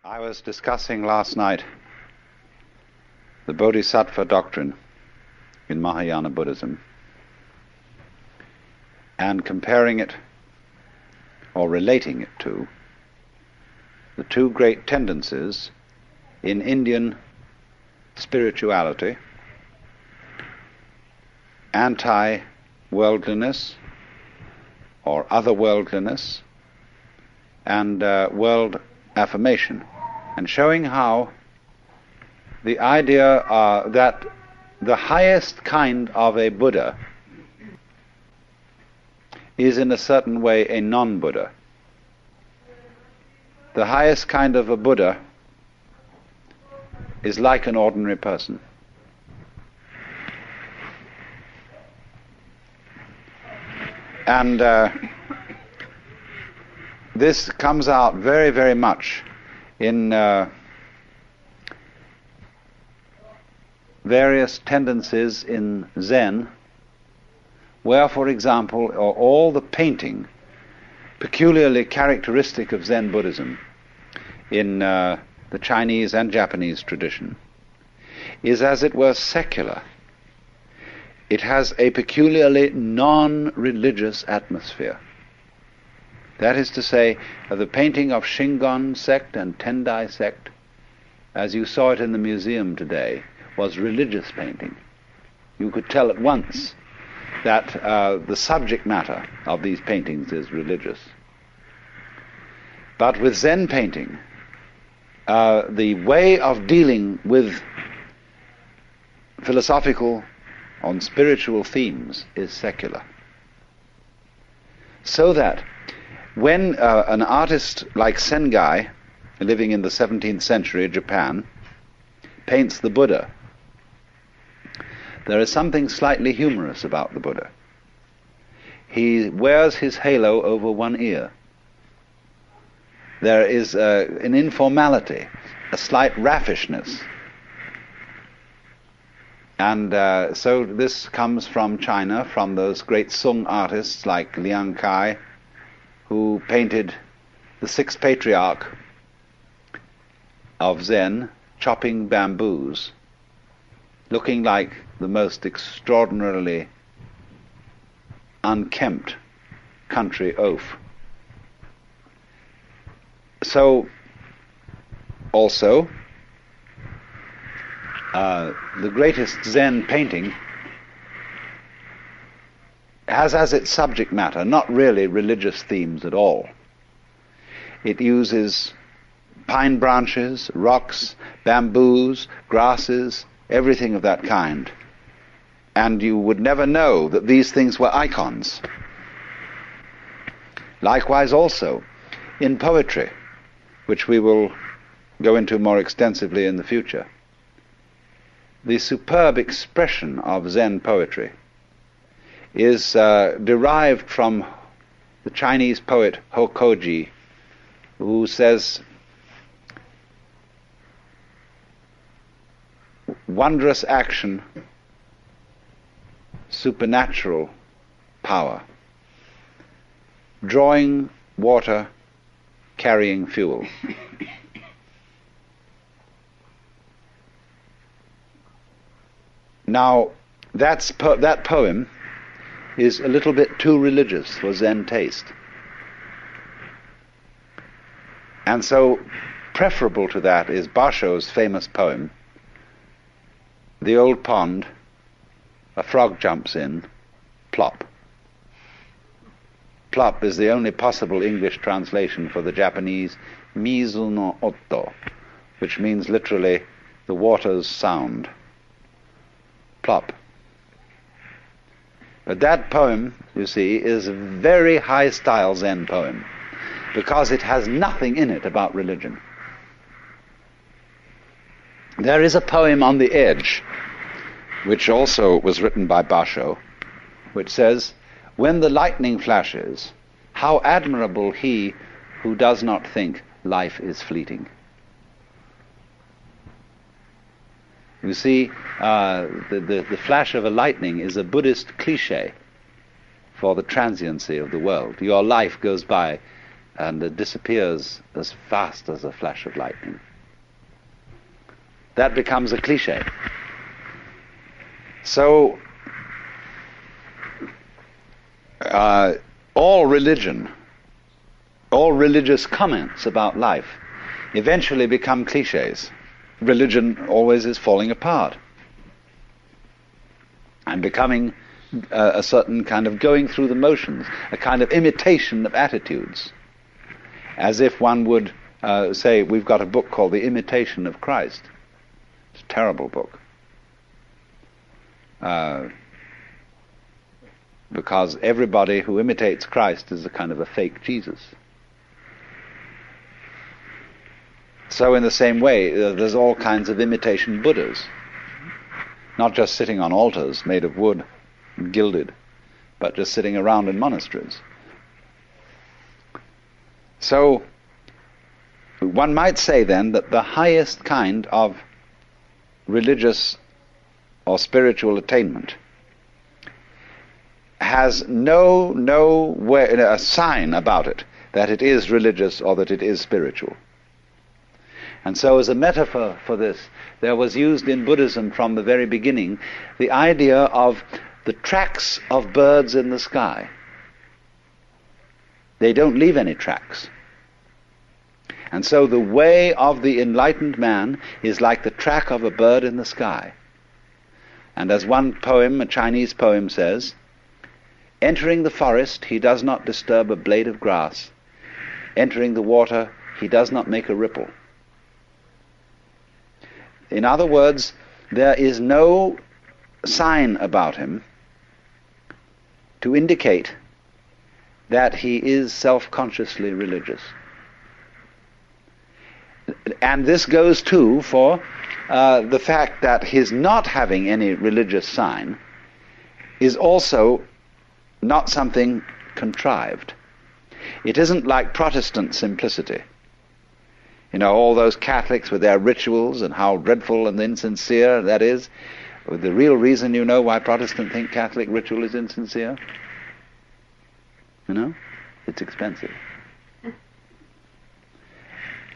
I was discussing last night the Bodhisattva doctrine in Mahayana Buddhism and comparing it or relating it to the two great tendencies in Indian spirituality: anti-worldliness or otherworldliness and world affirmation, and showing how the idea that the highest kind of a Buddha is in a certain way a non-Buddha. The highest kind of a Buddha is like an ordinary person. And this comes out very, very much in various tendencies in Zen, where, for example, all the painting peculiarly characteristic of Zen Buddhism in the Chinese and Japanese tradition is, as it were, secular. It has a peculiarly non-religious atmosphere. That is to say, the painting of Shingon sect and Tendai sect, as you saw it in the museum today, was religious painting. You could tell at once that the subject matter of these paintings is religious. But with Zen painting, the way of dealing with philosophical and spiritual themes is secular. So that when an artist like Sengai, living in the 17th century Japan, paints the Buddha, there is something slightly humorous about the Buddha. He wears his halo over one ear. There is an informality, a slight raffishness. And so this comes from China, from those great Sung artists like Liang Kai, who painted the sixth patriarch of Zen chopping bamboos, looking like the most extraordinarily unkempt country oaf. So, also, the greatest Zen painting has as its subject matter not really religious themes at all. It uses pine branches, rocks, bamboos, grasses, everything of that kind. And you would never know that these things were icons. Likewise also in poetry, which we will go into more extensively in the future. The superb expression of Zen poetry is derived from the Chinese poet Hokoji, who says, wondrous action, supernatural power, drawing water, carrying fuel. Now, that poem is a little bit too religious for Zen taste. And so, preferable to that is Basho's famous poem, The Old Pond, a frog jumps in, plop. Plop is the only possible English translation for the Japanese mizu no otto, which means literally the water's sound. Plop. But that poem, you see, is a very high-style Zen poem, because it has nothing in it about religion. There is a poem on the edge, which also was written by Basho, which says, when the lightning flashes, how admirable he who does not think life is fleeting. You see, the flash of a lightning is a Buddhist cliche for the transiency of the world. Your life goes by and it disappears as fast as a flash of lightning. That becomes a cliche. So, all religion, all religious comments about life eventually become cliches. Religion always is falling apart and becoming a certain kind of going through the motions, a kind of imitation of attitudes, as if one would say, we've got a book called The Imitation of Christ. It's a terrible book. Because everybody who imitates Christ is a kind of a fake Jesus. So in the same way, there's all kinds of imitation Buddhas, not just sitting on altars made of wood and gilded, but just sitting around in monasteries. So one might say then that the highest kind of religious or spiritual attainment has no way, a sign about it that it is religious or that it is spiritual. And so as a metaphor for this, there was used in Buddhism from the very beginning the idea of the tracks of birds in the sky. They don't leave any tracks. And so the way of the enlightened man is like the track of a bird in the sky. And as one poem, a Chinese poem says, entering the forest, he does not disturb a blade of grass. Entering the water, he does not make a ripple. In other words, there is no sign about him to indicate that he is self-consciously religious. And this goes too for the fact that his not having any religious sign is also not something contrived. It isn't like Protestant simplicity. You know, all those Catholics with their rituals and how dreadful and insincere that is. The real reason, you know, why Protestants think Catholic ritual is insincere? You know? It's expensive.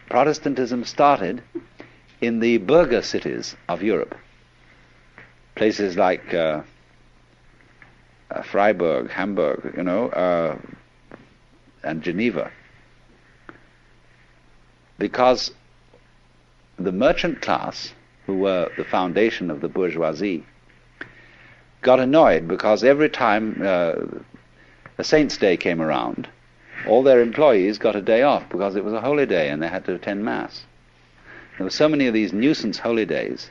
Protestantism started in the burgher cities of Europe. Places like Freiburg, Hamburg, you know, and Geneva. Because the merchant class, who were the foundation of the bourgeoisie, got annoyed because every time a saint's day came around, all their employees got a day off because it was a holy day and they had to attend Mass. There were so many of these nuisance holy days,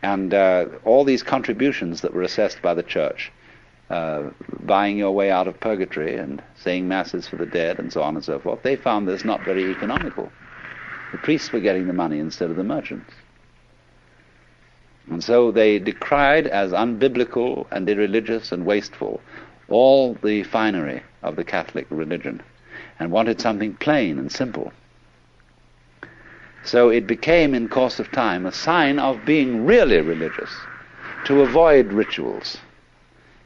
and all these contributions that were assessed by the church, buying your way out of purgatory and saying masses for the dead and so on and so forth, they found this not very economical. The priests were getting the money instead of the merchants. And so they decried as unbiblical and irreligious and wasteful all the finery of the Catholic religion and wanted something plain and simple. So it became, in course of time, a sign of being really religious to avoid rituals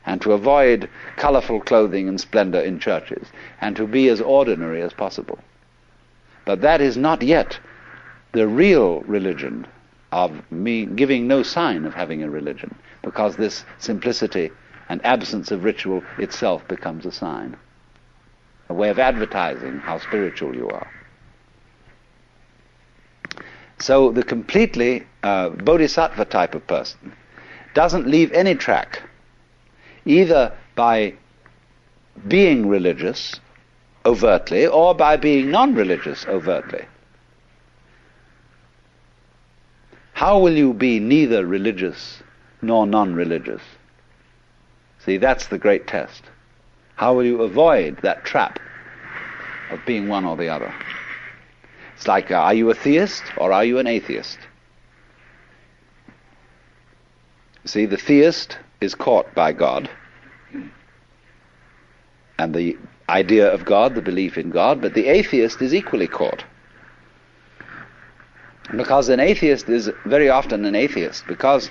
and to avoid colorful clothing and splendor in churches, and to be as ordinary as possible. But that is not yet the real religion of me giving no sign of having a religion, because this simplicity and absence of ritual itself becomes a sign, a way of advertising how spiritual you are. So the completely bodhisattva type of person doesn't leave any track, either by being religious overtly or by being non-religious overtly. How will you be neither religious nor non-religious? See, that's the great test. How will you avoid that trap of being one or the other? It's like, are you a theist or are you an atheist? See, the theist is caught by God and the idea of God, the belief in God, but the atheist is equally caught. Because an atheist is very often an atheist because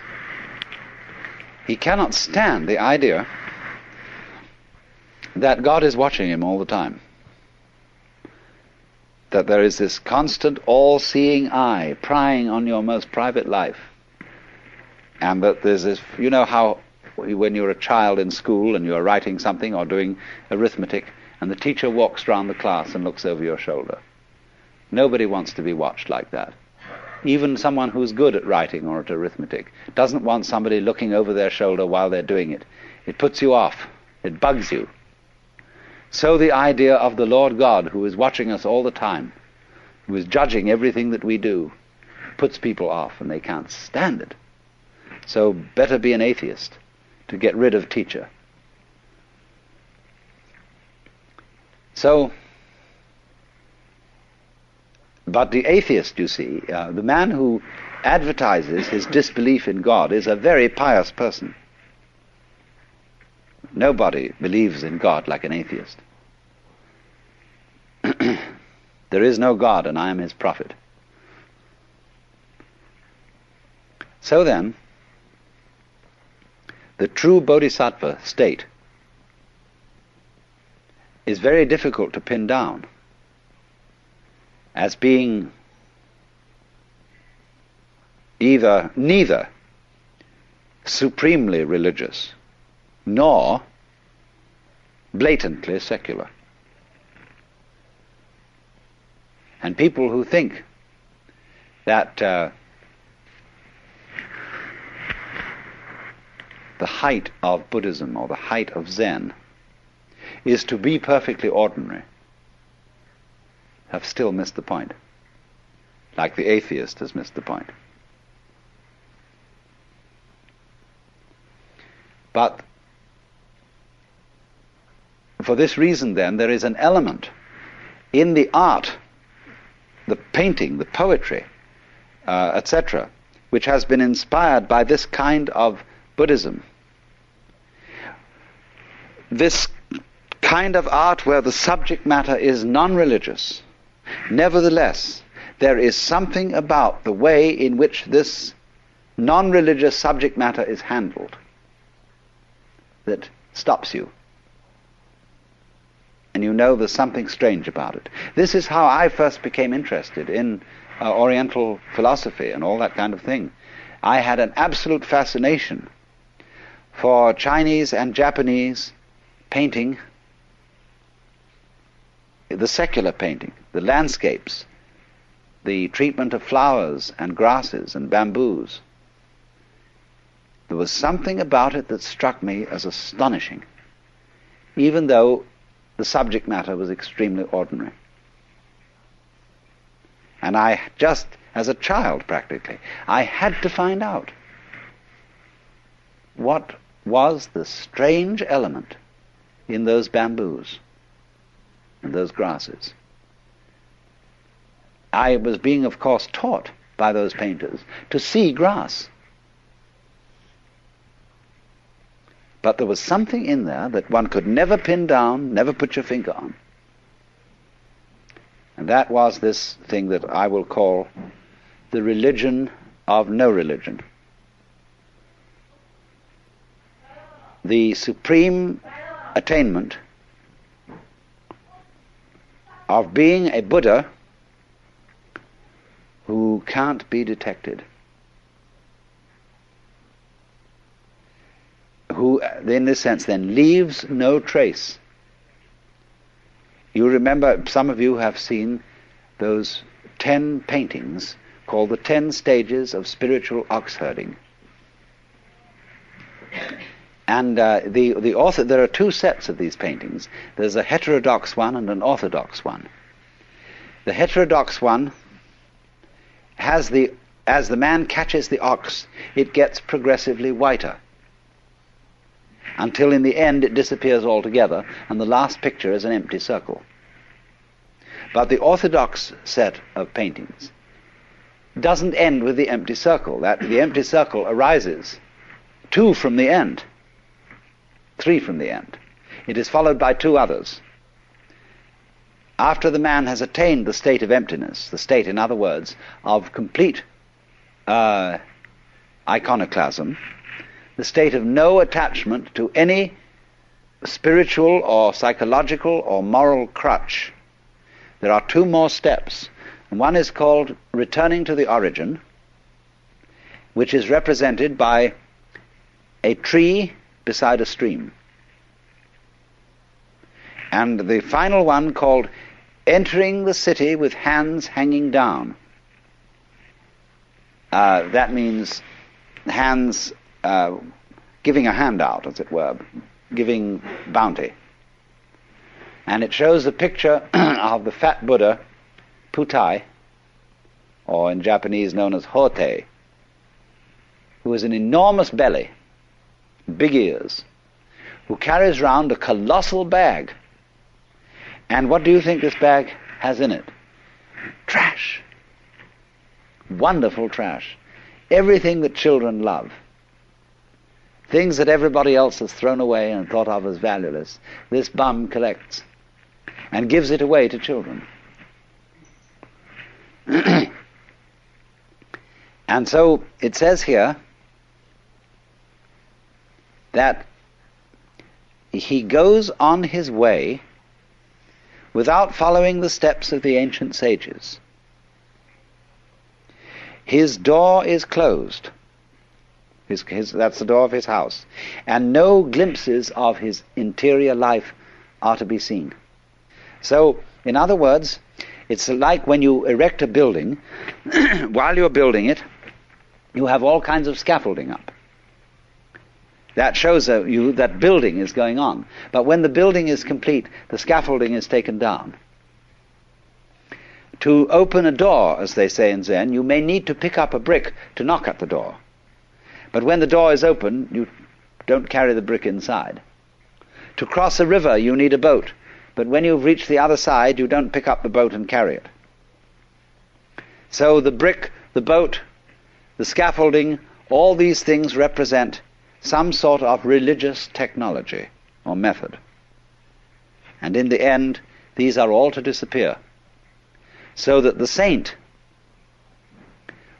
he cannot stand the idea that God is watching him all the time. that there is this constant all-seeing eye prying on your most private life, and that there's this, you know how when you're a child in school and you're writing something or doing arithmetic and the teacher walks around the class and looks over your shoulder. Nobody wants to be watched like that. Even someone who's good at writing or at arithmetic doesn't want somebody looking over their shoulder while they're doing it. It puts you off. It bugs you. So the idea of the Lord God, who is watching us all the time, who is judging everything that we do, puts people off, and they can't stand it. So better be an atheist to get rid of teacher. So, but the atheist, you see, the man who advertises his disbelief in God is a very pious person. Nobody believes in God like an atheist. There is no God, and I am his prophet. So then, the true bodhisattva state is very difficult to pin down as being neither supremely religious nor blatantly secular. And people who think that the height of Buddhism or the height of Zen is to be perfectly ordinary have still missed the point, like the atheist has missed the point. But for this reason, then, there is an element in the art, the painting, the poetry, etc., which has been inspired by this kind of Buddhism. This kind of art where the subject matter is non-religious. Nevertheless, there is something about the way in which this non-religious subject matter is handled that stops you. And you know there's something strange about it. This is how I first became interested in Oriental philosophy and all that kind of thing. I had an absolute fascination for Chinese and Japanese painting, the secular painting, the landscapes, the treatment of flowers and grasses and bamboos. There was something about it that struck me as astonishing, even though the subject matter was extremely ordinary. And I just, as a child practically, I had to find out what was the strange element in those bamboos and those grasses. I was being, of course, taught by those painters to see grass. But there was something in there that one could never pin down, never put your finger on. And that was this thing that I will call the religion of no religion. The supreme attainment of being a Buddha who can't be detected, who in this sense then leaves no trace. You remember, some of you have seen those 10 paintings called the 10 Stages of Spiritual Ox Herding. And the author, there are two sets of these paintings. There's a heterodox one and an orthodox one. The heterodox one has as the man catches the ox, it gets progressively whiter, until in the end it disappears altogether, and the last picture is an empty circle. But the orthodox set of paintings doesn't end with the empty circle. The empty circle arises 2 from the end, 3 from the end. It is followed by 2 others. After the man has attained the state of emptiness, the state, in other words, of complete iconoclasm, the state of no attachment to any spiritual or psychological or moral crutch, there are two more steps. And one is called returning to the origin, which is represented by a tree beside a stream. And the final one called entering the city with hands hanging down. That means hands giving a handout, as it were, giving bounty. And it shows a picture of the fat Buddha, Putai, or in Japanese known as Hotei, who has an enormous belly, big ears, who carries round a colossal bag. And what do you think this bag has in it? Trash. Wonderful trash. Everything that children love. Things that everybody else has thrown away and thought of as valueless, this bum collects and gives it away to children. And so it says here that he goes on his way without following the steps of the ancient sages. His door is closed. That's the door of his house. And no glimpses of his interior life are to be seen. So, in other words, it's like when you erect a building, while you're building it, you have all kinds of scaffolding up. That shows you that building is going on. But when the building is complete, the scaffolding is taken down. To open a door, as they say in Zen, you may need to pick up a brick to knock at the door. But when the door is open, you don't carry the brick inside. To cross a river, you need a boat. But when you've reached the other side, you don't pick up the boat and carry it. So the brick, the boat, the scaffolding, all these things represent some sort of religious technology or method. And in the end, these are all to disappear. So that the saint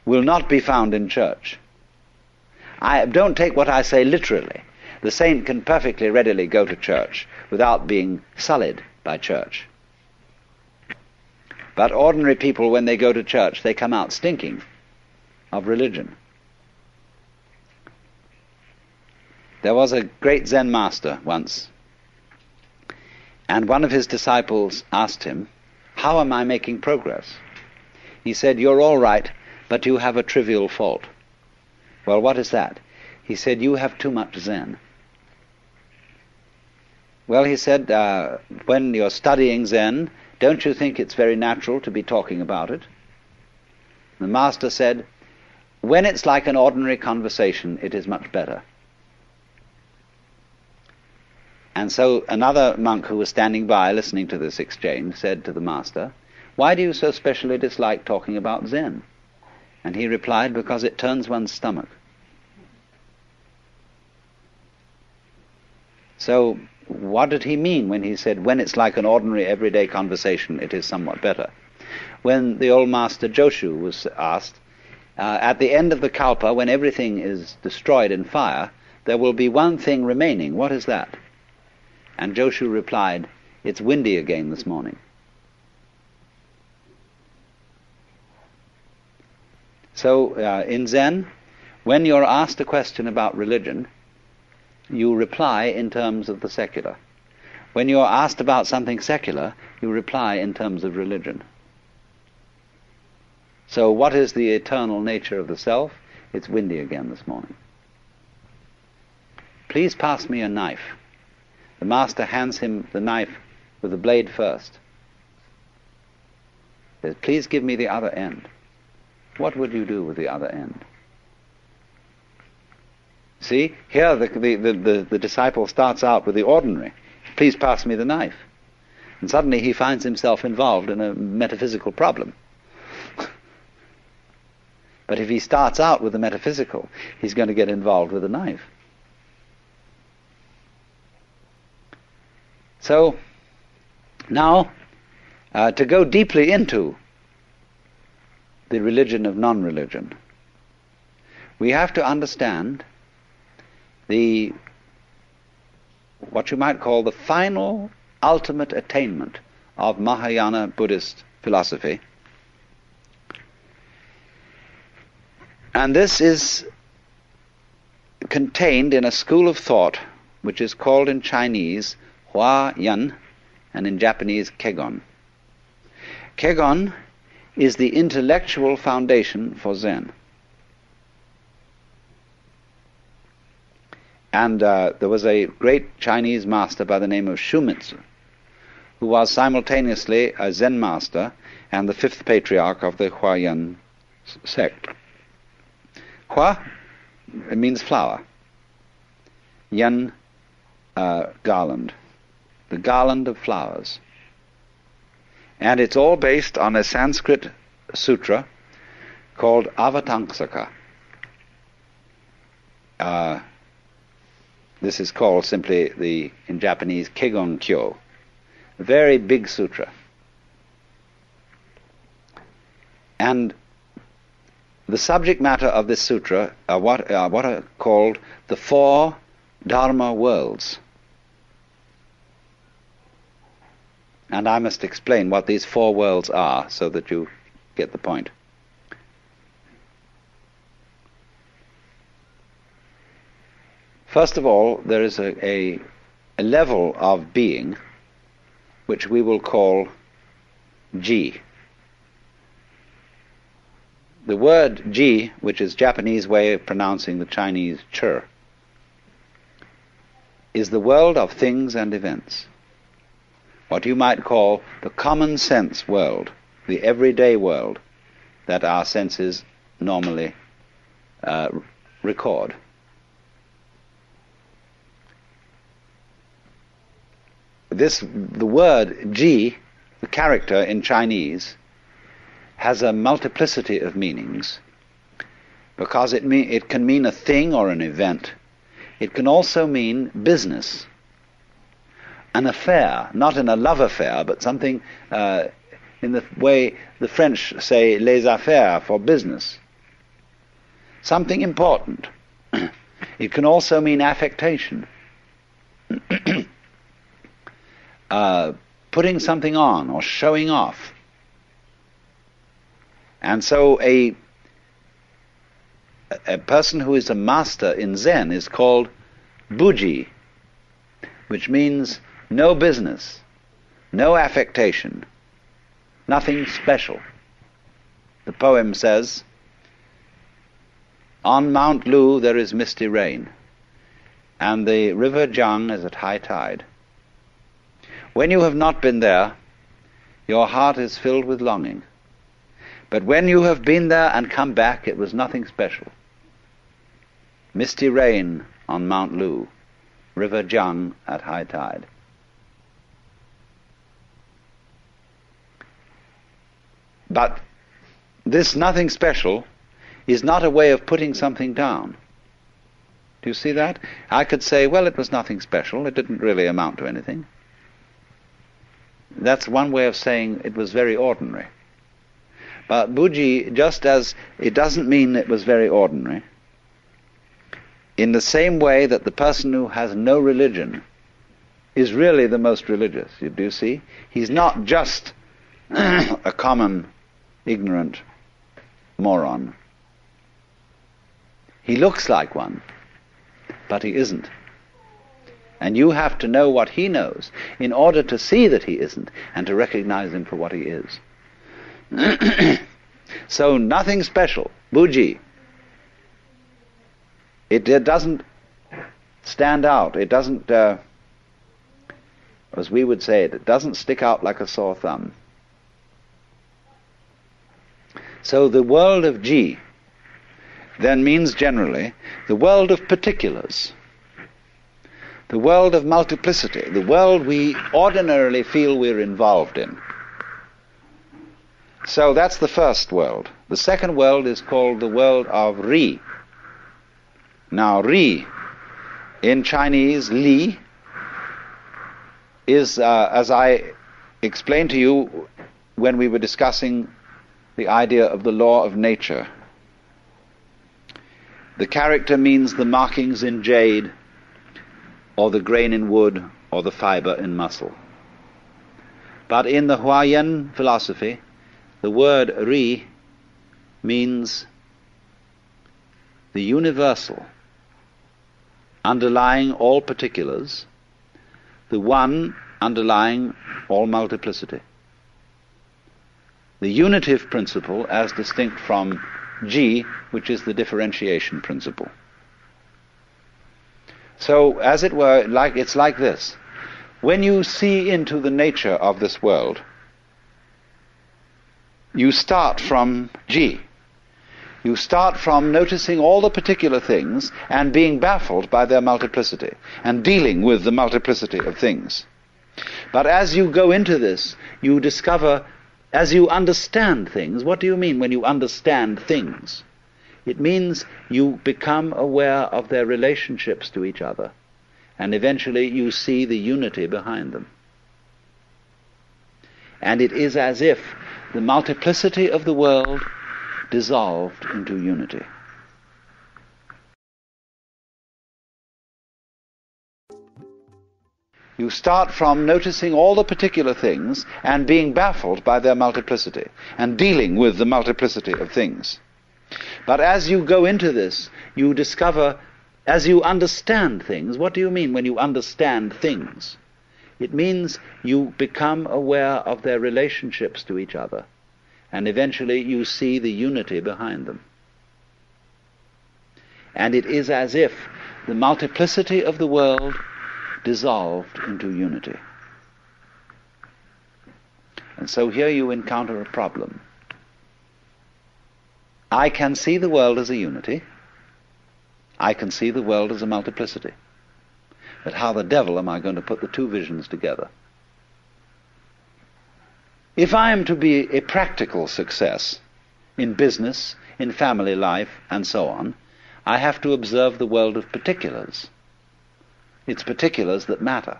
will not be found in church. I don't take what I say literally. The saint can perfectly readily go to church without being sullied by church. But ordinary people, when they go to church, they come out stinking of religion. There was a great Zen master once, and one of his disciples asked him, "How am I making progress?" He said, "You're all right, but you have a trivial fault." "Well, what is that?" He said, "You have too much Zen." Well, he said, when you're studying Zen, don't you think it's very natural to be talking about it? The master said, "When it's like an ordinary conversation, it is much better." And so another monk who was standing by listening to this exchange said to the master, "Why do you so specially dislike talking about Zen?" And he replied, "Because it turns one's stomach." So what did he mean when he said, when it's like an ordinary everyday conversation, it is somewhat better? When the old master Joshu was asked, at the end of the kalpa, when everything is destroyed in fire, there will be one thing remaining. What is that? And Joshu replied, "It's windy again this morning." So in Zen, when you're asked a question about religion, you reply in terms of the secular. When you're asked about something secular, you reply in terms of religion. So what is the eternal nature of the self? It's windy again this morning. "Please pass me a knife." The master hands him the knife with the blade first. Says, "Please give me the other end." What would you do with the other end? See, here the disciple starts out with the ordinary. "Please pass me the knife." And suddenly he finds himself involved in a metaphysical problem. But if he starts out with the metaphysical, he's going to get involved with the knife. So, now, to go deeply into the religion of non-religion, we have to understand what you might call the final ultimate attainment of Mahayana Buddhist philosophy. And this is contained in a school of thought which is called in Chinese Hua Yan and in Japanese Kegon. Kegon is the intellectual foundation for Zen. And there was a great Chinese master by the name of Shumitsu, who was simultaneously a Zen master and the fifth patriarch of the Huayan sect. Hua, it means flower. Yan, garland. The garland of flowers. And it's all based on a Sanskrit sutra called Avatamsaka. This is called simply, in Japanese, Kegon Kyo. A very big sutra. And the subject matter of this sutra are what are called the four Dharma worlds. And I must explain what these four worlds are so that you get the point. First of all, there is a level of being which we will call Ji. The word Ji, which is Japanese way of pronouncing the Chinese Chur, is the world of things and events. What you might call the common sense world, the everyday world that our senses normally record. The word Ji, the character in Chinese, has a multiplicity of meanings because it can mean a thing or an event. It can also mean business, an affair, not in a love affair, but something in the way the French say les affaires, for business. Something important. It can also mean affectation. Putting something on or showing off. And so a person who is a master in Zen is called Buji, which means no business, no affectation, nothing special. The poem says, "On Mount Lu there is misty rain, and the river Jiang is at high tide. When you have not been there, your heart is filled with longing. But when you have been there and come back, it was nothing special. Misty rain on Mount Lu, river Jiang at high tide." But this nothing special is not a way of putting something down. Do you see that? I could say, well, it was nothing special, it didn't really amount to anything. That's one way of saying it was very ordinary. But Buji, just as it doesn't mean it was very ordinary, in the same way that the person who has no religion is really the most religious, you do see? He's not just a common, ignorant moron. He looks like one, but he isn't. And you have to know what he knows in order to see that he isn't and to recognize him for what he is. So nothing special, Buji. It doesn't stand out. It doesn't, as we would say it doesn't stick out like a sore thumb. So the world of Ji then means generally the world of particulars, the world of multiplicity, the world we ordinarily feel we're involved in. So that's the first world. The second world is called the world of Ri. Now Ri, in Chinese, Li, is, as I explained to you when we were discussing the idea of the law of nature. The character means the markings in jade, or the grain in wood, or the fiber in muscle. But in the Huayan philosophy, the word ri means the universal, underlying all particulars, the one underlying all multiplicity. The unitive principle as distinct from ji, which is the differentiation principle. So, as it were, it's like this. When you see into the nature of this world, you start from ji. You start from noticing all the particular things and being baffled by their multiplicity and dealing with the multiplicity of things. But as you go into this, you discover, as you understand things, what do you mean when you understand things? It means you become aware of their relationships to each other, and eventually you see the unity behind them. And it is as if the multiplicity of the world dissolved into unity. You start from noticing all the particular things and being baffled by their multiplicity and dealing with the multiplicity of things. But as you go into this, you discover, as you understand things, what do you mean when you understand things? It means you become aware of their relationships to each other, and eventually you see the unity behind them. And it is as if the multiplicity of the world dissolved into unity. And so here you encounter a problem. I can see the world as a unity. I can see the world as a multiplicity. But how the devil am I going to put the two visions together? If I am to be a practical success in business, in family life, and so on, I have to observe the world of particulars. It's particulars that matter.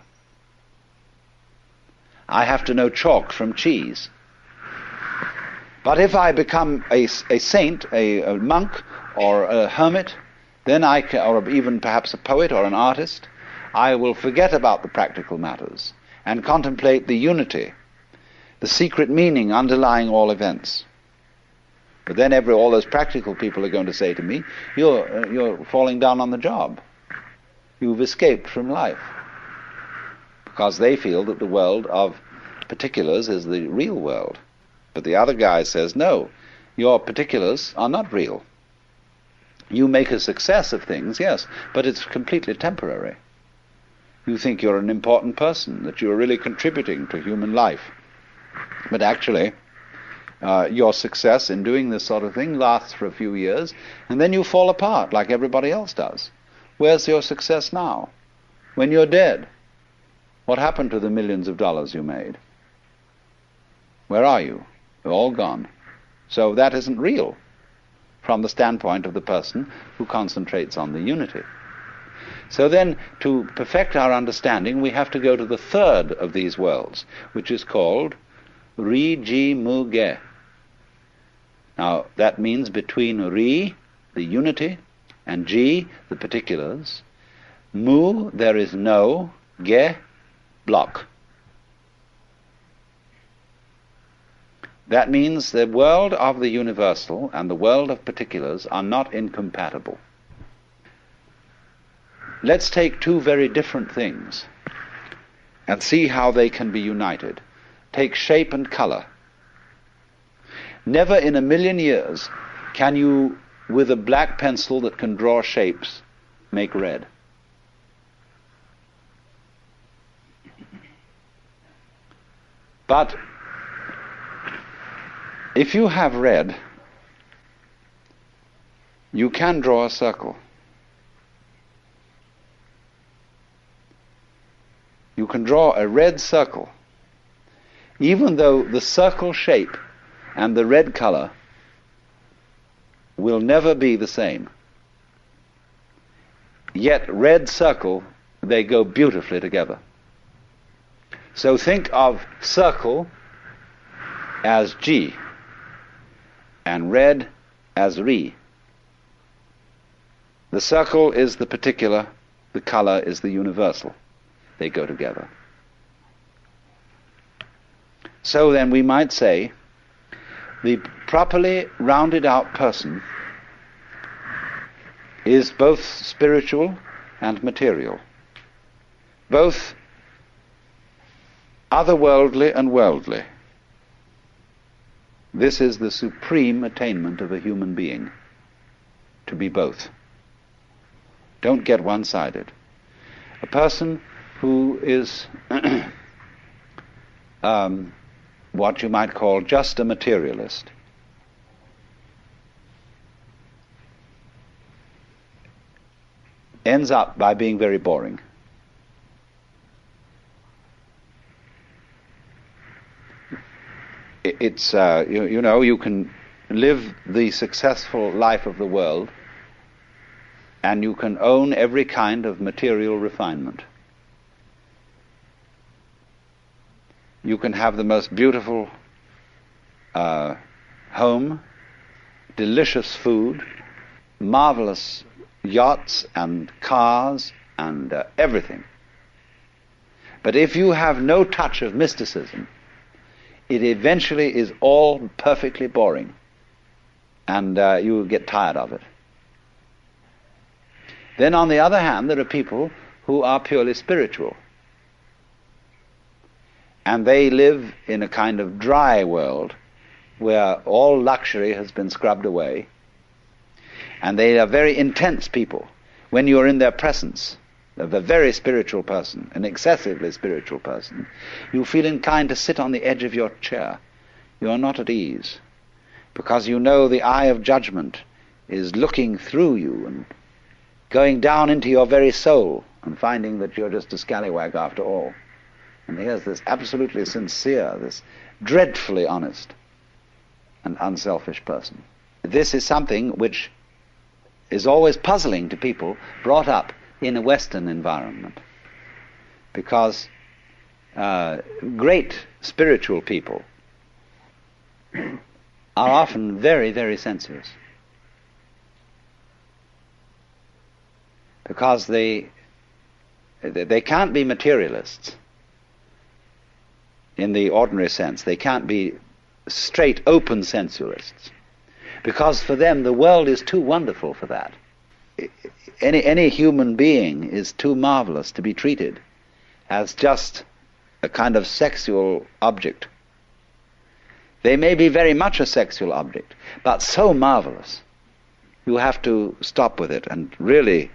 I have to know chalk from cheese. But if I become a saint, a monk, or a hermit, then or even perhaps a poet or an artist, I will forget about the practical matters and contemplate the unity, the secret meaning underlying all events. But then all those practical people are going to say to me, you're falling down on the job. You've escaped from life. Because they feel that the world of particulars is the real world. But the other guy says, no, your particulars are not real. You make a success of things, yes, but it's completely temporary. You think you're an important person, that you're really contributing to human life. But actually, your success in doing this sort of thing lasts for a few years, and then you fall apart like everybody else does. Where's your success now? When you're dead, what happened to the millions of dollars you made? Where are you? They're all gone. So that isn't real from the standpoint of the person who concentrates on the unity. So then, to perfect our understanding, we have to go to the third of these worlds, which is called Ri Ji Mu Ge. Now, that means between Ri, the unity, and Ji, the particulars, Mu, there is no, Ge, block. That means the world of the universal and the world of particulars are not incompatible. Let's take two very different things and see how they can be united. Take shape and color. Never in a million years can you, with a black pencil that can draw shapes, make red. But if you have red, you can draw a circle. You can draw a red circle, even though the circle shape and the red color will never be the same. Yet red circle, they go beautifully together. So think of circle as Ji and red as Ri. The circle is the particular, the color is the universal. They go together. So then we might say the properly rounded out person is both spiritual and material, both otherworldly and worldly. This is the supreme attainment of a human being, to be both. Don't get one-sided. A person who is what you might call just a materialist ends up by being very boring. It's you know, you can live the successful life of the world and you can own every kind of material refinement. You can have the most beautiful home, delicious food, marvelous yachts and cars and everything. But if you have no touch of mysticism, it eventually is all perfectly boring, and you will get tired of it. Then on the other hand, there are people who are purely spiritual, and they live in a kind of dry world where all luxury has been scrubbed away, and they are very intense people. When you are in their presence of a very spiritual person, an excessively spiritual person, you feel inclined to sit on the edge of your chair. You are not at ease, because you know the eye of judgment is looking through you and going down into your very soul and finding that you're just a scallywag after all. And here's this absolutely sincere, this dreadfully honest and unselfish person. This is something which is always puzzling to people brought up in a Western environment, because great spiritual people are often very, very sensuous, because they can't be materialists in the ordinary sense. They can't be straight, open sensualists, because for them the world is too wonderful for that. Any human being is too marvelous to be treated as just a kind of sexual object. They may be very much a sexual object, but so marvelous, you have to stop with it and really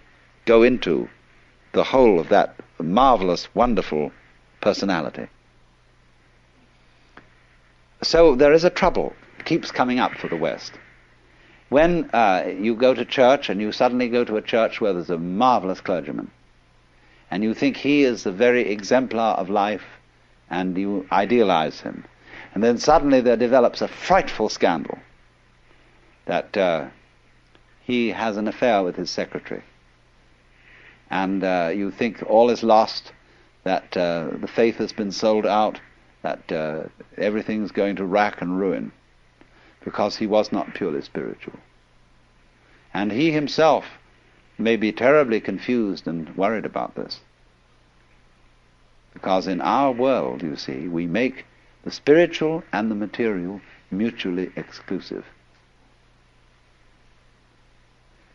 go into the whole of that marvelous, wonderful personality. So there is a trouble, it keeps coming up for the West. When you go to church and you suddenly go to a church where there's a marvelous clergyman, and you think he is the very exemplar of life, and you idealize him, and then suddenly there develops a frightful scandal that he has an affair with his secretary, and you think all is lost, that the faith has been sold out, that everything's going to rack and ruin, because he was not purely spiritual. And he himself may be terribly confused and worried about this, because in our world, you see, we make the spiritual and the material mutually exclusive.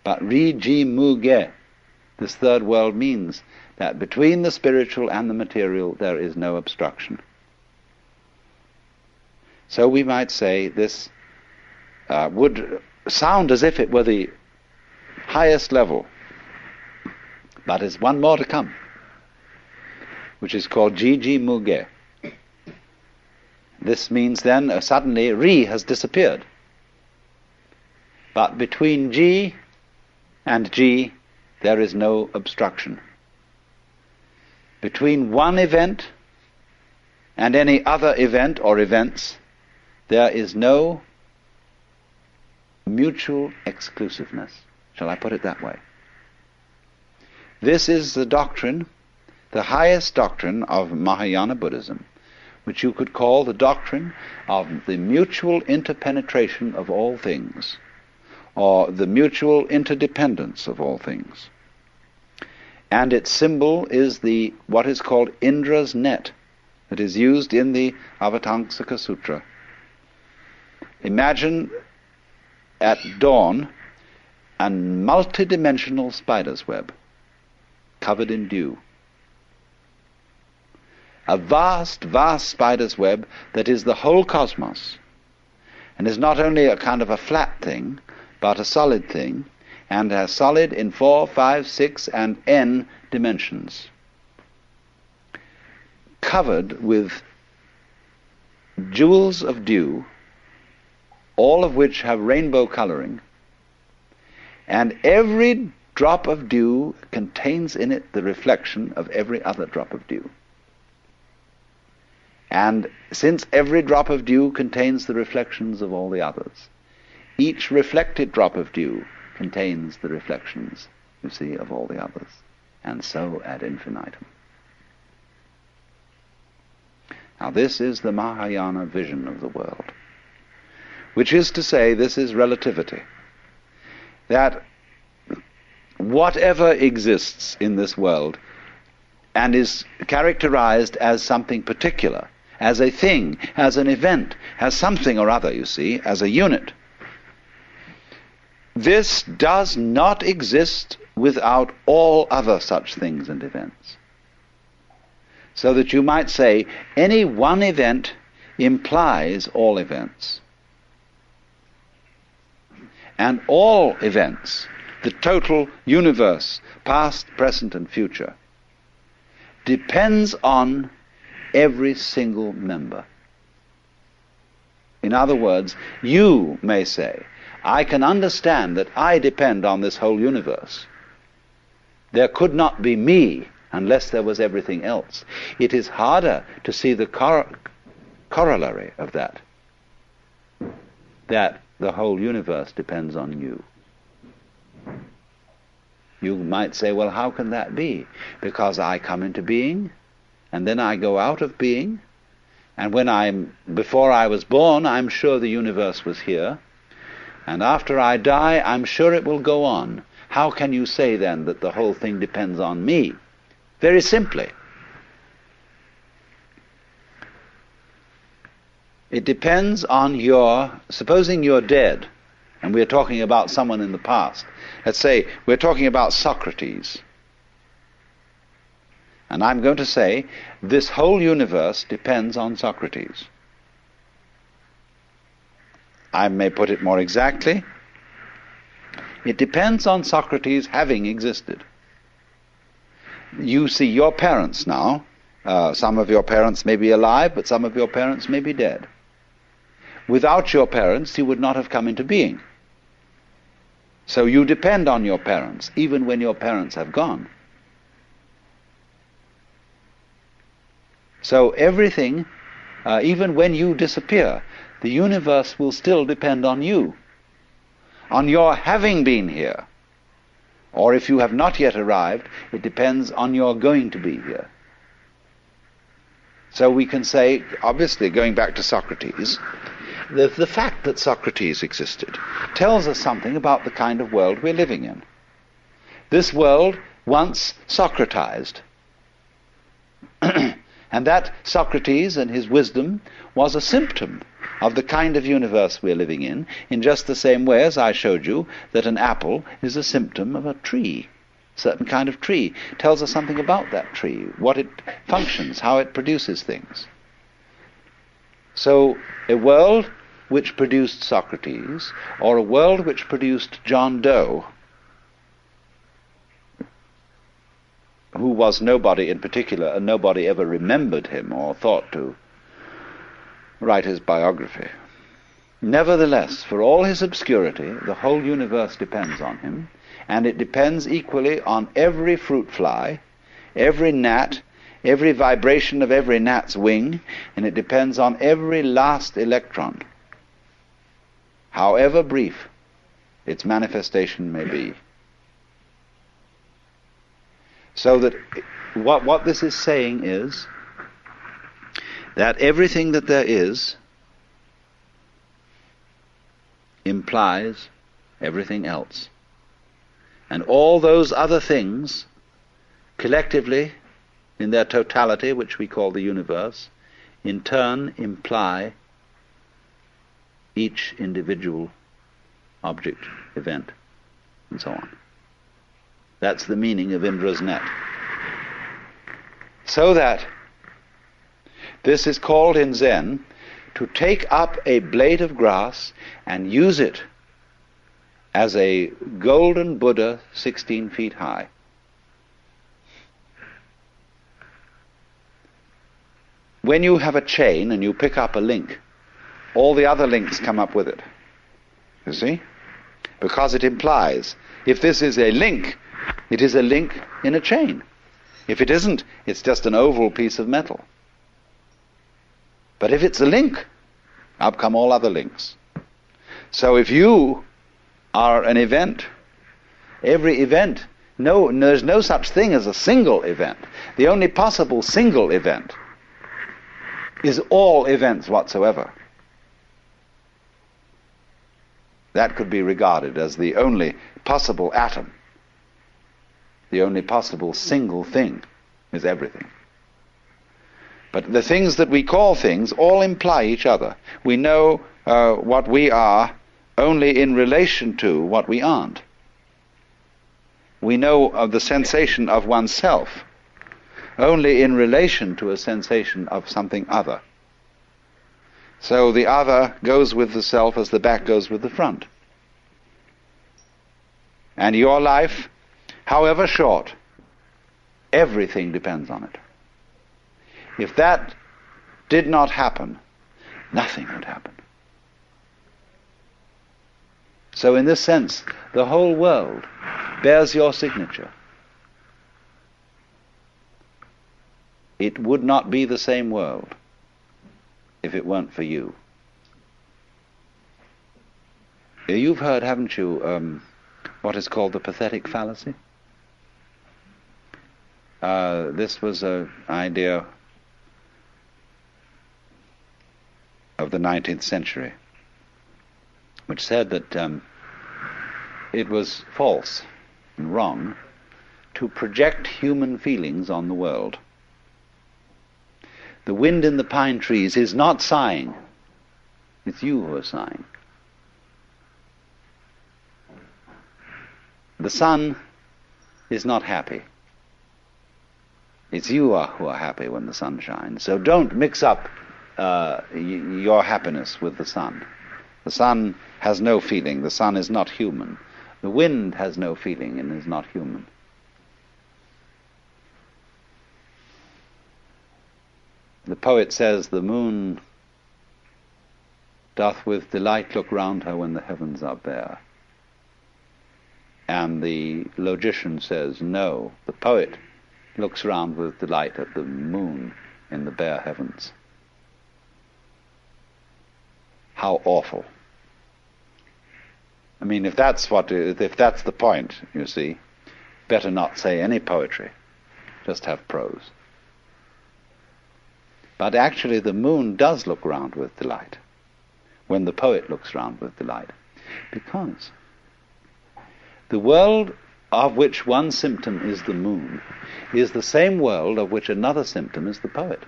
But Ri-ji Mu-ge, this third world, means that between the spiritual and the material there is no obstruction. So we might say this would sound as if it were the highest level, but there's one more to come, which is called Ji-ji Mu-ge. This means then suddenly Ri has disappeared, but between Ji and Ji there is no obstruction. Between one event and any other event or events there is no mutual exclusiveness. Shall I put it that way? This is the doctrine, the highest doctrine of Mahayana Buddhism, which you could call the doctrine of the mutual interpenetration of all things, or the mutual interdependence of all things. And its symbol is what is called Indra's net, that is used in the Avatamsaka Sutra. Imagine at dawn a multidimensional spider's web covered in dew. A vast, vast spider's web that is the whole cosmos, and is not only a kind of a flat thing, but a solid thing, and a solid in 4, 5, 6, and n dimensions, covered with jewels of dew, all of which have rainbow coloring, and every drop of dew contains in it the reflection of every other drop of dew. And since every drop of dew contains the reflections of all the others, each reflected drop of dew contains the reflections, you see, of all the others, and so ad infinitum. Now this is the Mahayana vision of the world, which is to say, this is relativity, that whatever exists in this world and is characterized as something particular, as a thing, as an event, as something or other, you see, as a unit, this does not exist without all other such things and events. So that you might say any one event implies all events. And all events, the total universe, past, present, and future, depends on every single member. In other words, you may say, I can understand that I depend on this whole universe. There could not be me unless there was everything else. It is harder to see the corollary of that the whole universe depends on you. You might say, well, how can that be? Because I come into being, and then I go out of being, and before I was born, I'm sure the universe was here, and after I die, I'm sure it will go on. How can you say then that the whole thing depends on me? Very simply, it depends on supposing you're dead, and we're talking about someone in the past. Let's say we're talking about Socrates. And I'm going to say, this whole universe depends on Socrates. I may put it more exactly. It depends on Socrates having existed. You see your parents now. Some of your parents may be alive, but some of your parents may be dead. Without your parents, you would not have come into being. So you depend on your parents, even when your parents have gone. So everything, even when you disappear, the universe will still depend on you, on your having been here. Or if you have not yet arrived, it depends on your going to be here. So we can say, obviously, going back to Socrates, the fact that Socrates existed tells us something about the kind of world we're living in. This world once Socratized. And that Socrates and his wisdom was a symptom of the kind of universe we're living in just the same way as I showed you that an apple is a symptom of a tree. A certain kind of tree tells us something about that tree, what it functions, how it produces things. So a world which produced Socrates, or a world which produced John Doe, who was nobody in particular, and nobody ever remembered him or thought to write his biography. Nevertheless, for all his obscurity, the whole universe depends on him, and it depends equally on every fruit fly, every gnat, every vibration of every gnat's wing, and it depends on every last electron, however brief its manifestation may be. So that what this is saying is that everything that there is implies everything else. And all those other things, collectively, in their totality, which we call the universe, in turn imply each individual object, event, and so on. That's the meaning of Indra's net. So that this is called in Zen to take up a blade of grass and use it as a golden Buddha 16 feet high. When you have a chain and you pick up a link, all the other links come up with it. You see? Because it implies, if this is a link, it is a link in a chain. If it isn't, it's just an oval piece of metal. But if it's a link, up come all other links. So if you are an event, every event, there's no such thing as a single event. The only possible single event is all events whatsoever. That could be regarded as the only possible atom. The only possible single thing is everything. But the things that we call things all imply each other. We know what we are only in relation to what we aren't. We know of the sensation of oneself only in relation to a sensation of something other. So the other goes with the self as the back goes with the front. And your life, however short, everything depends on it. If that did not happen, nothing would happen. So in this sense, the whole world bears your signature. It would not be the same world if it weren't for you. You've heard, haven't you, what is called the pathetic fallacy? This was an idea of the 19th century, which said that it was false and wrong to project human feelings on the world. The wind in the pine trees is not sighing. It's you who are sighing. The sun is not happy. It's you who are happy when the sun shines. So don't mix up your happiness with the sun. The sun has no feeling. The sun is not human. The wind has no feeling and is not human. The poet says, the moon doth with delight look round her when the heavens are bare. And the logician says, no, the poet looks round with delight at the moon in the bare heavens. How awful. I mean, if that's the point, you see, better not say any poetry, just have prose. But actually the moon does look round with delight when the poet looks round with delight, because the world of which one symptom is the moon is the same world of which another symptom is the poet.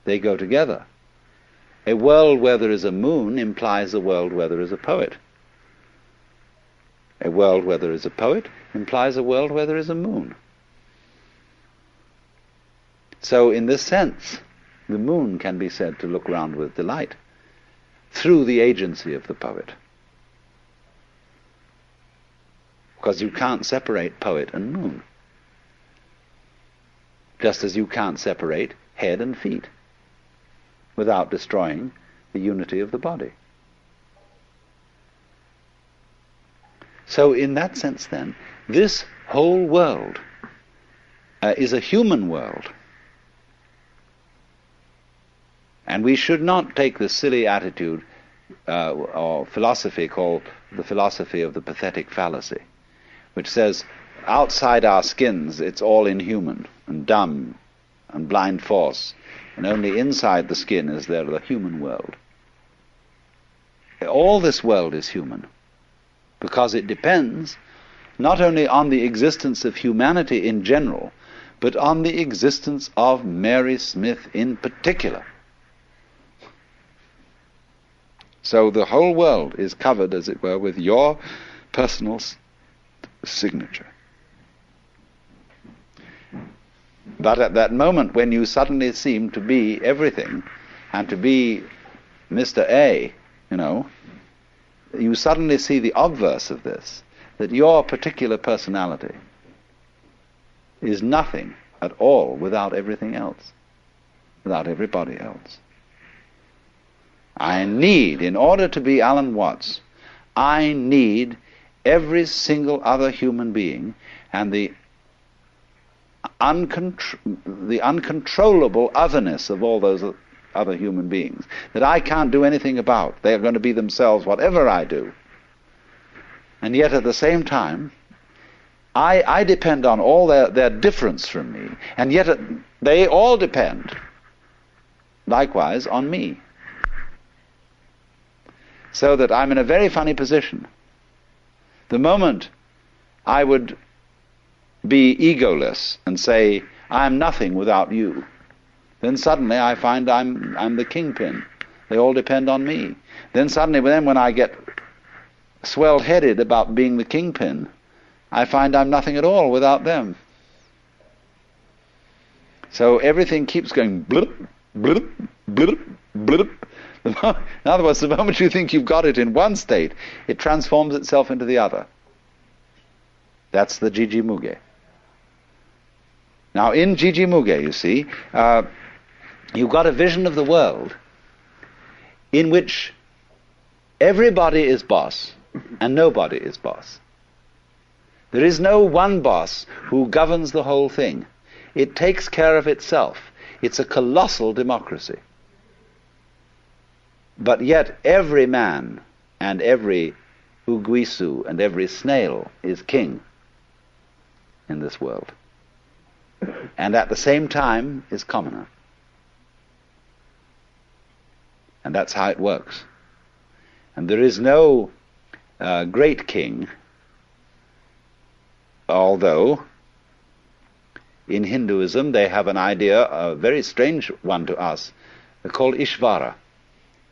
They go together. A world where there is a moon implies a world where there is a poet. A world where there is a poet implies a world where there is a moon. So in this sense, the moon can be said to look round with delight through the agency of the poet. Because you can't separate poet and moon. Just as you can't separate head and feet without destroying the unity of the body. So in that sense then, this whole world is a human world. And we should not take the silly attitude or philosophy called the philosophy of the pathetic fallacy, which says outside our skins it's all inhuman and dumb and blind force, and only inside the skin is there the human world. All this world is human, because it depends not only on the existence of humanity in general, but on the existence of Mary Smith in particular. So the whole world is covered, as it were, with your personal signature. But at that moment when you suddenly seem to be everything, and to be Mr. A, you suddenly see the obverse of this, that your particular personality is nothing at all without everything else, without everybody else. I need, in order to be Alan Watts, I need every single other human being and the uncontrollable otherness of all those other human beings that I can't do anything about. They are going to be themselves whatever I do. And yet at the same time, I depend on all their difference from me, and yet they all depend likewise on me. So that I'm in a very funny position. The moment I would be egoless and say, I'm nothing without you, then suddenly I find I'm the kingpin. They all depend on me. Then suddenly, when I get swelled-headed about being the kingpin, I find I'm nothing at all without them. So everything keeps going blip, blip, blip, blip. In other words, the moment you think you've got it in one state, it transforms itself into the other. That's the Jiji Muge. Now, in Jiji Muge, you see, you've got a vision of the world in which everybody is boss and nobody is boss. There is no one boss who governs the whole thing. It takes care of itself. It's a colossal democracy. But yet every man and every uguisu and every snail is king in this world. And at the same time is commoner. And that's how it works. And there is no great king, although in Hinduism they have an idea, a very strange one to us, called Ishvara.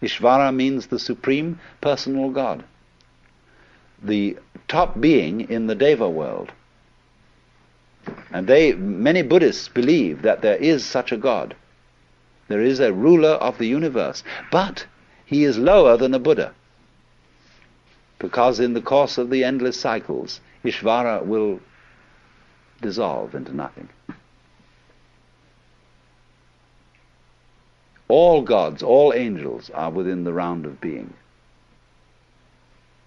Ishvara means the supreme personal God, the top being in the Deva world. And many Buddhists believe that there is such a God. There is a ruler of the universe, but he is lower than a Buddha, because in the course of the endless cycles, Ishvara will dissolve into nothing. All gods, all angels are within the round of being.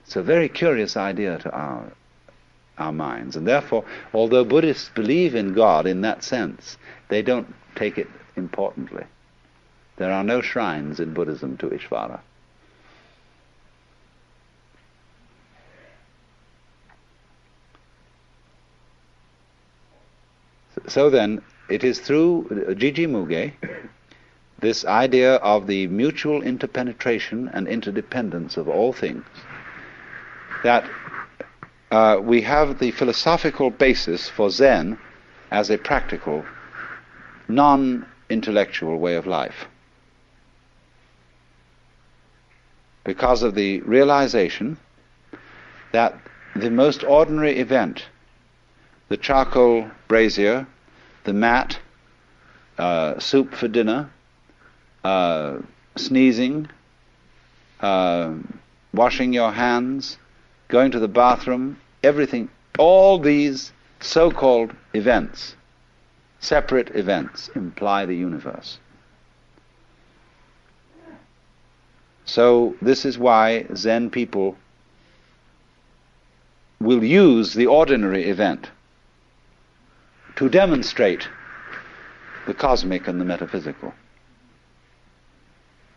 It's a very curious idea to our minds, and therefore, although Buddhists believe in God in that sense, they don't take it importantly. There are no shrines in Buddhism to Ishvara. So then, it is through Jiji Muge, this idea of the mutual interpenetration and interdependence of all things, that we have the philosophical basis for Zen as a practical, non-intellectual way of life. Because of the realization that the most ordinary event, the charcoal brazier, the mat, soup for dinner, sneezing, washing your hands, going to the bathroom, everything, all these so-called events, separate events, imply the universe. So this is why Zen people will use the ordinary event to demonstrate the cosmic and the metaphysical.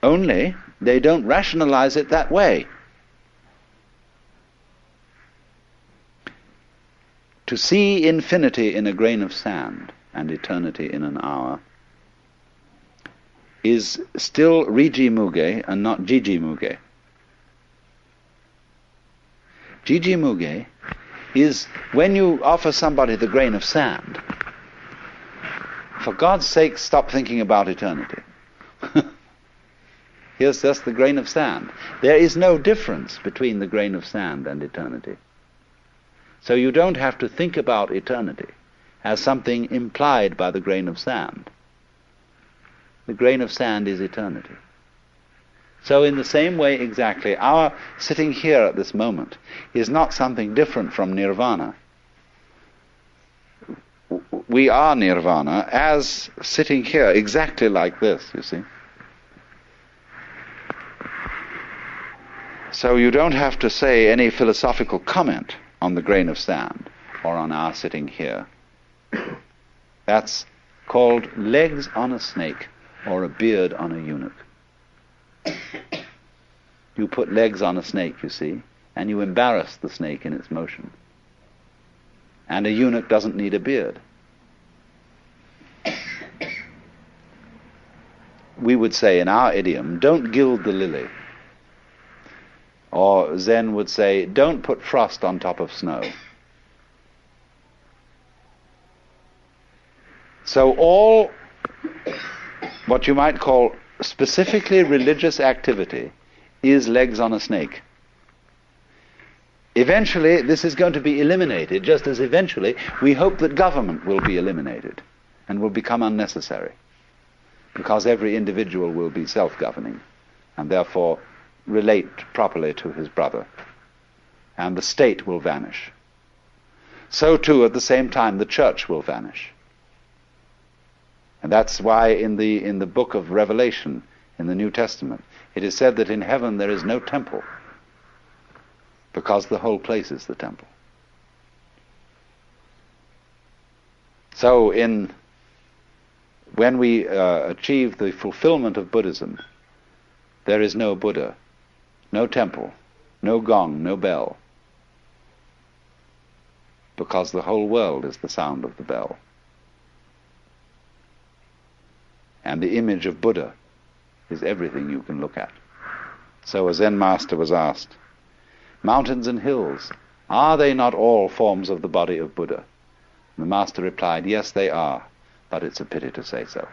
Only they don't rationalize it that way. To see infinity in a grain of sand and eternity in an hour is still Riji Muge and not Jiji Muge. Jiji Muge is when you offer somebody the grain of sand, For God's sake, stop thinking about eternity. Here's just the grain of sand. There is no difference between the grain of sand and eternity. So you don't have to think about eternity as something implied by the grain of sand. The grain of sand is eternity. So in the same way exactly, our sitting here at this moment is not something different from nirvana. We are nirvana as sitting here exactly like this, you see. So you don't have to say any philosophical comment on the grain of sand or on our sitting here. That's called legs on a snake or a beard on a eunuch. You put legs on a snake, you see, and you embarrass the snake in its motion. And a eunuch doesn't need a beard. We would say in our idiom, don't gild the lily. Or Zen would say, don't put frost on top of snow. So all what you might call specifically religious activity is legs on a snake. Eventually this is going to be eliminated, just as eventually we hope that government will be eliminated and will become unnecessary, because every individual will be self-governing and therefore relate properly to his brother, and the state will vanish. So too at the same time the church will vanish. And that's why in the book of Revelation, in the New Testament, it is said that in heaven there is no temple, because the whole place is the temple. So when we achieve the fulfillment of Buddhism, there is no Buddha, no temple, no gong, no bell, because the whole world is the sound of the bell. And the image of Buddha is everything you can look at. So a Zen master was asked, mountains and hills, are they not all forms of the body of Buddha? And the master replied, yes, they are, but it's a pity to say so.